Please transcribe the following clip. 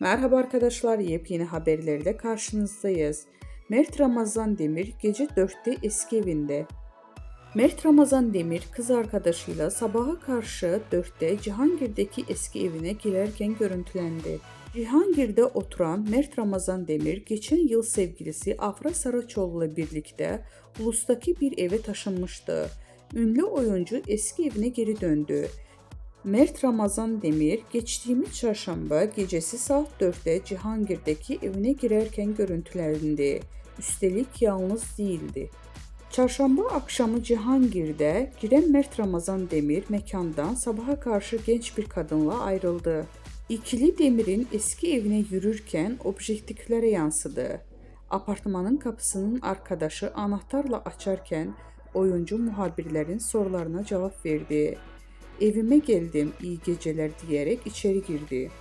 Merhaba arkadaşlar, yepyeni haberlerle karşınızdayız. Mert Ramazan Demir gece 4'te eski evinde. Mert Ramazan Demir kız arkadaşıyla sabaha karşı 4'te Cihangir'deki eski evine girerken görüntülendi. Cihangir'de oturan Mert Ramazan Demir geçen yıl sevgilisi Afra Saraçoğlu ile birlikte Ulus'taki bir eve taşınmıştı. Ünlü oyuncu eski evine geri döndü. Mert Ramazan Demir geçtiğimiz çarşamba gecesi saat 4'te Cihangir'deki evine girerken görüntülendi. Üstelik yalnız değildi. Çarşamba akşamı Cihangir'de giren Mert Ramazan Demir mekandan sabaha karşı genç bir kadınla ayrıldı. İkili Demir'in eski evine yürürken objektiflere yansıdı. Apartmanın kapısının arkadaşı anahtarla açarken oyuncu muhabirlerin sorularına cevap verdi. Evime geldim, iyi geceler diyerek içeri girdi.